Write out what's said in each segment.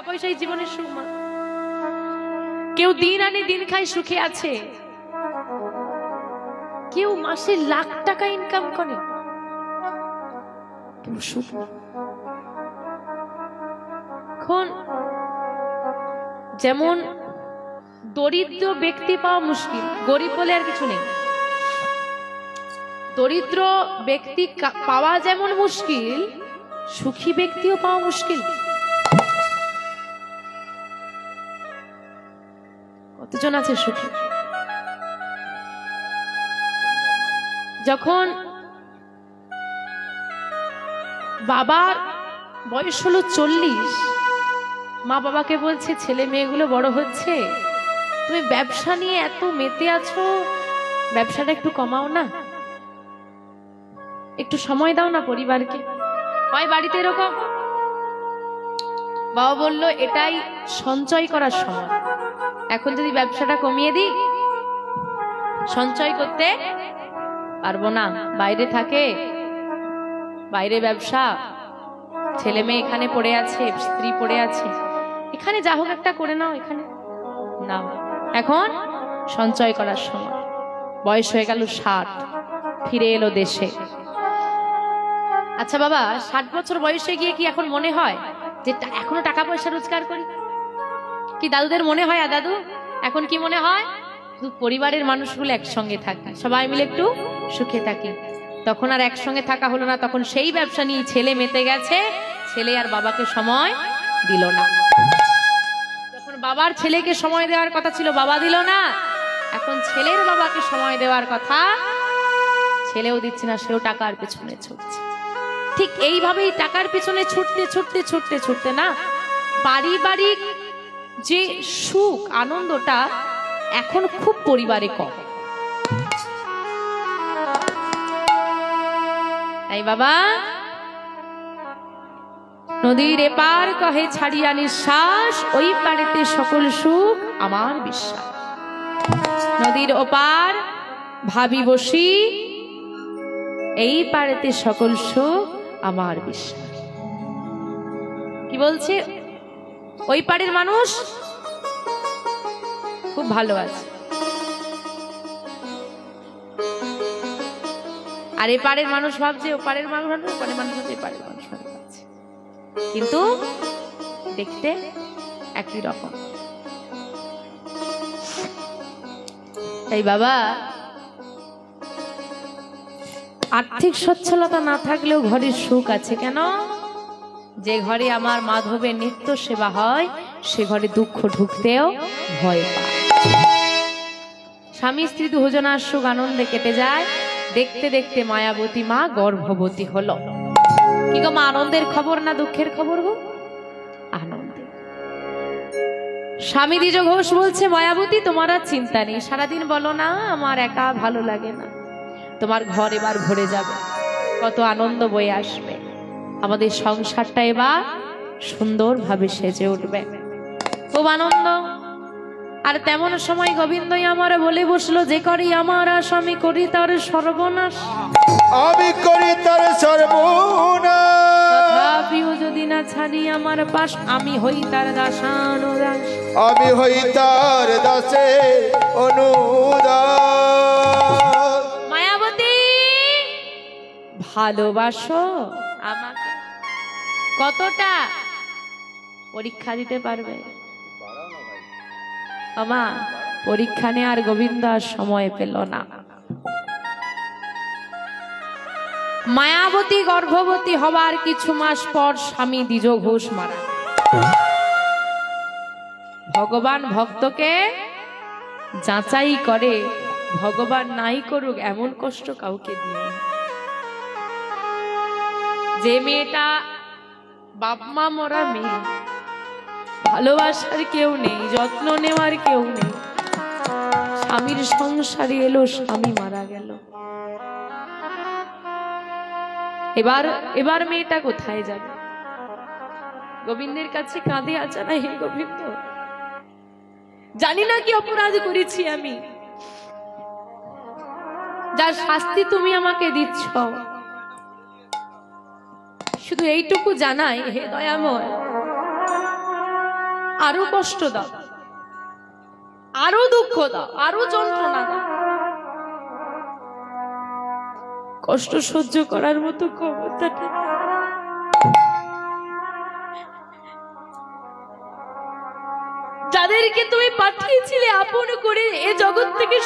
পয়সাই জীবনের সুখ মা। কেউ দিন আনে দিন খায় সুখে আছে, কেউ মাসে লাখ টাকা ইনকাম করে, কেউ সুখ নেই। এখন যেমন দরিদ্র ব্যক্তি পাওয়া মুশকিল, গরিব বলে আর কিছু নেই। দরিদ্র ব্যক্তি পাওয়া যেমন মুশকিল, সুখী ব্যক্তিও পাওয়া মুশকিল। কতজন আছে সুখী? যখন বাবার বয়স হলো 40, মা বাবাকে বলছে ছেলে মেয়েগুলো বড় হচ্ছে, তুমি ব্যবসা নিয়ে এত মেতে আছো, ব্যবসাটা একটু কমাও না, একটু সময় দাও না পরিবারকে। হয় বাড়িতে এরকম। বাবা বলল এটাই সঞ্চয় করার সময়, এখন যদি ব্যবসাটা কমিয়ে দিই সঞ্চয় করতে পারবো না। বাইরে থাকে, বাইরে ব্যবসা, ছেলে মেয়ে এখানে পড়ে আছে, স্ত্রী পড়ে আছে, এখানে যা হোক একটা করে নাও, এখানে না, এখন সঞ্চয় করার সময়। বয়স হয়ে গেল 60, ফিরে এলো দেশে। আচ্ছা বাবা, 60 বছর বয়সে গিয়ে কি এখন মনে হয় যে এখনো টাকা পয়সা রোজগার করি? কি দাদুদের মনে হয়? দাদু এখন কি মনে হয়? পরিবারের মানুষগুলো একসঙ্গে থাকি, সবাই মিলে একটু সুখে থাকি। তখন আর একসঙ্গে থাকা হলো না, তখন সেই ব্যবসা নিয়ে ছেলে মেতে গেছে, ছেলে আর বাবাকে সময় দিল না। যখন বাবার ছেলেকে সময় দেওয়ার কথা ছিল বাবা দিল না, এখন ছেলের বাবাকে সময় দেওয়ার কথা, ছেলেও দিচ্ছে না, সেও টাকার পেছনে ছুটছে। ঠিক এইভাবেই টাকার পেছনে ছুটতে ছুটতে ছুটতে ছুটতে না, পারিবারিক যে সুখ আনন্দটা এখন খুব পরিবারে কম। তাই বাবা, নদীর এপার কহে ছাড়িয়া নিঃশ্বাস, ওই পারেতে সকল সুখ আমার বিশ্বাস। নদীর ওপার ভাবি বসি, এই পারেতে সকল সুখ আমার বিশ্বাস। কি বলছে? ওই পারের মানুষ খুব ভালো আছে, আর এপারের মানুষ ভাবছে ওপারের মানুষ ভালো, ওপারের মানুষ ভাবছে এপারের মানুষ ভালো আছে, কিন্তু দেখতে একই রকম। তাই বাবা, আর্থিক সচ্ছলতা না থাকলেও ঘরে সুখ আছে। কেন? যে ঘরে আমার মাধবের নিত্য সেবা হয়, সে ঘরে দুঃখ ঢুকতেও ভয় পায়। স্বামী স্ত্রী দুজনার সুখ আনন্দে কেটে যায়। দেখতে দেখতে মায়াবতী মা গর্ভবতী হলো। কি গো মা, আনন্দের খবর না দুঃখের খবর গো? আনন্দের। স্বামী দ্বিজ ঘোষ বলছে, মায়াবতী তোমার আর চিন্তা নেই, সারাদিন বলো না আমার একা ভালো লাগে না, তোমার ঘর এবার ভরে যাবে, কত আনন্দ বয়ে আসবে, আমাদের সংসারটা এবার সুন্দরভাবে সেজে উঠবে, খুব আনন্দ। আর তেমন সময় গোবিন্দই আমার বলে বসলো, যে করি আমার আশ আমি করি তার সর্বনাশ, আমি করি তার সর্বনাশ, তথাপিও যদি না ছাড়ি আমার পাশ, আমি হই তার দাসানুদাস, আমি হই তার দাসে অনুদাস। মায়াবতী ভালোবাসো আমাকে কতটা? পরীক্ষা দিতে পারবে? আমা পরীক্ষা নেওয়ার গোবিন্দ আর সময় পেল না। মায়াবতী গর্ভবতী হবার কিছু মাস পর স্বামী দ্বিজ ঘোষ মারা। ভগবান ভক্তকে যাচাই করে, ভগবান নাই করুক এমন কষ্ট কাউকে দিও না। যে মেয়েটা বাপ মা মরা মেয়ে, ভালোবাসার কেউ নেই, যত্ন নেওয়ার কেউ নেই, স্বামীর সংসারে এলো, স্বামী মারা গেল, এবার মেয়েটা কোথায় যাবে? গোবিন্দের কাছে কাঁদে আচারা, হে গোবিন্দ জানি না কি অপরাধ করেছি আমি, যার শাস্তি তুমি আমাকে দিচ্ছ, শুধু এইটুকু জানাই হে দয়াময়, আরো কষ্ট দাও, আরো দুঃখ দাও, আরো যন্ত্রণা দাও। কষ্ট সহ্য করার মতো ক্ষমতাটা যাদেরকে তুমি পাঠিয়েছিলে আপন করে এ জগৎ থেকে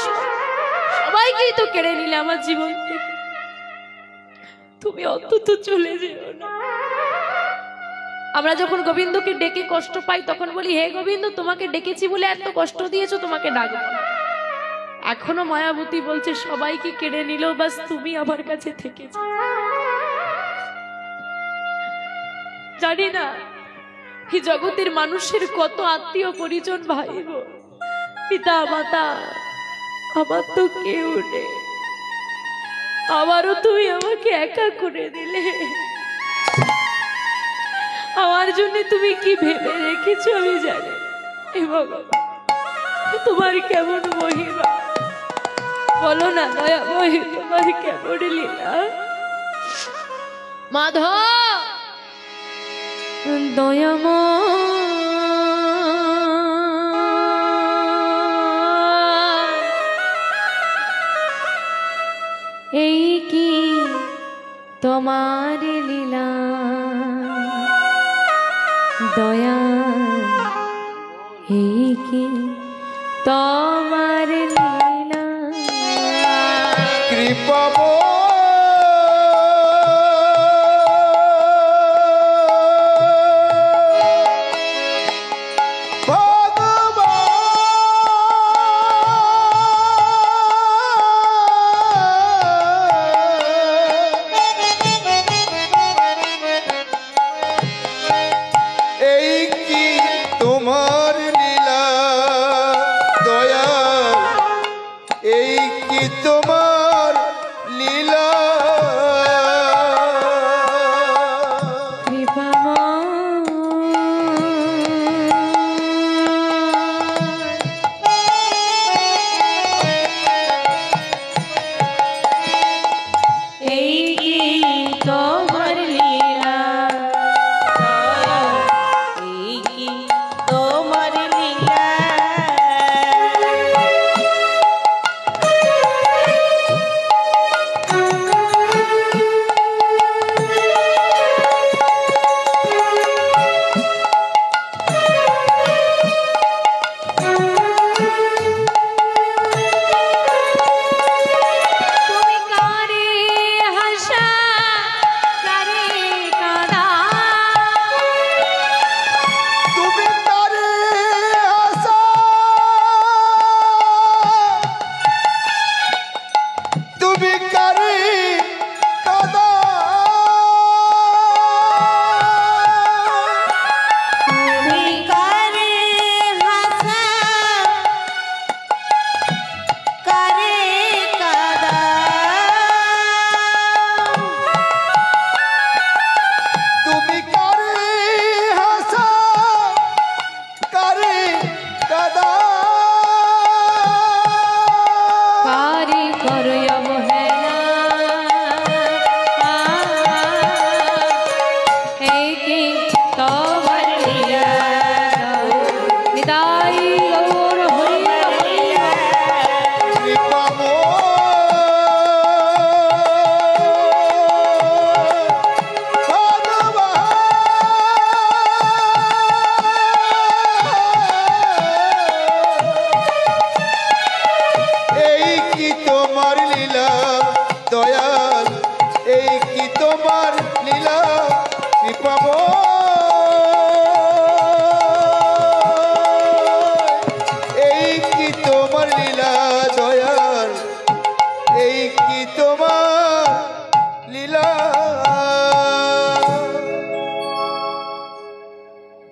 সবাইকেই তো কেড়ে নিলে আমার জীবন থেকে। তুমি অন্তত চলে যেও না। আমরা যখন গোবিন্দকে ডেকে কষ্ট পাই তখন বলি, হে গোবিন্দ, তোমাকে ডেকেছি বলে এত কষ্ট দিয়েছো, তোমাকে ডাকবো না। এখনো মায়াবতী বলছে সবাইকে কেড়ে নিল, বাস তুমি আমার কাছে থেকেছো। জানি না এই জগতের মানুষের কত আত্মীয় পরিজন, ভাই বোন, পিতা মাতা, আমার তো কেউ নেই। আবারও তুমি আমাকে একা করে দিলে। আমার জন্য তুমি কি ভেবে রেখেছো আমি জানি। ভগবান, তোমার কেমন মহিমা বলো না দয়াময়ী, তোমার কেমন লীলা। মাধব দয়াময়, এই কি তোমার লীলা, দয়া এই কি তোমার লীলা। কৃপা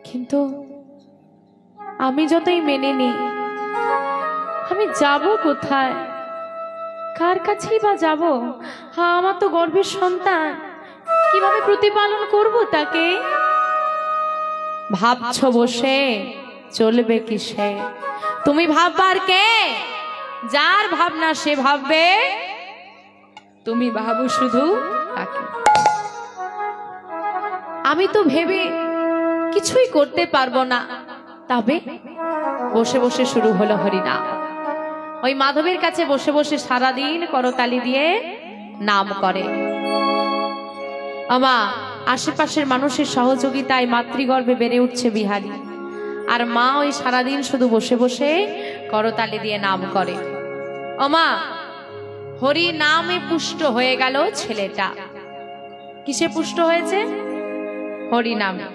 কিন্তু আমি যতই মেনে নিই, আমি যাব কোথায়, কার কাছেই বা যাব? হ্যাঁ, আমার তো গর্ভের সন্তান, কিভাবে প্রতিপালন করব তাকে? ভাবছো বসে চলবে কিসে? তুমি ভাববার কে? যার ভাবনা সে ভাববে, তুমি ভাবো শুধু তাকে। আমি তো ভেবে কিছুই করতে পারবো না, তবে বসে বসে শুরু হলো হরিনাম। ওই মাধবের কাছে বসে বসে সারাদিন করতালি দিয়ে নাম করে। আমা আশেপাশের মানুষের সহযোগিতায় মাতৃগর্ভে বেড়ে উঠছে বিহারী, আর মা ওই সারাদিন শুধু বসে বসে করতালি দিয়ে নাম করে। আমা হরি নামে পুষ্ট হয়ে গেল ছেলেটা। কিসে পুষ্ট হয়েছে? হরি নামে।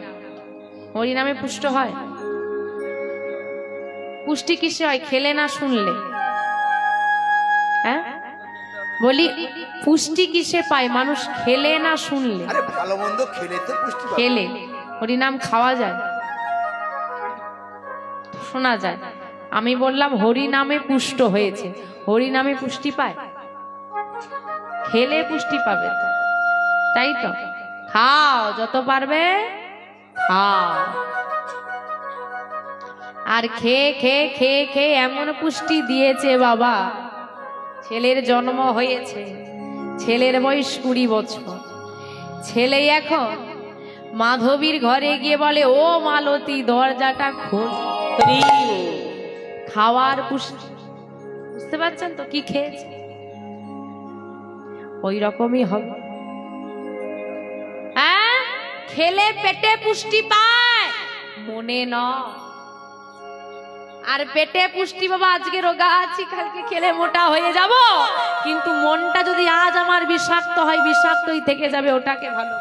হরি নামে পুষ্ট হয়। পুষ্টি কিসে হয়? খেলে না শুনলে? হ্যাঁ বলি, পুষ্টি কিসে পায় মানুষ? খেলে না শুনলে? আরে ভালো মন্দ খেলে তো পুষ্টি পাবে। খেলে হরিনাম খাওয়া যায়, শোনা যায়। আমি বললাম হরি নামে পুষ্ট হয়েছে, হরি নামে পুষ্টি পায়? খেলে পুষ্টি পাবে তো, তাই তো। খাও যত পারবে খাও। আর খেয়ে খেয়ে খেয়ে খেয়ে এমন পুষ্টি দিয়েছে বাবা, ছেলের জন্ম হয়েছে, ছেলের বয়স 20 বছর। ছেলে এখন মাধবীর ঘরে গিয়ে বলে, ও মালতী দরজাটা খোল। খাওয়ার পুষ্টি, বুঝতে পারছেন তো কি খেয়েছে? ওই রকমই হবে। হ্যাঁ, খেলে পেটে পুষ্টি পায়, মনে নয়। আর পেটে পুষ্টি বাবা, আজকে রোগা আছি, কালকে খেলে মোটা হয়ে যাব, কিন্তু মনটা যদি আজ আমার বিষাক্ত হয়, বিষাক্তই থেকে যাবে। ওটাকে ভালো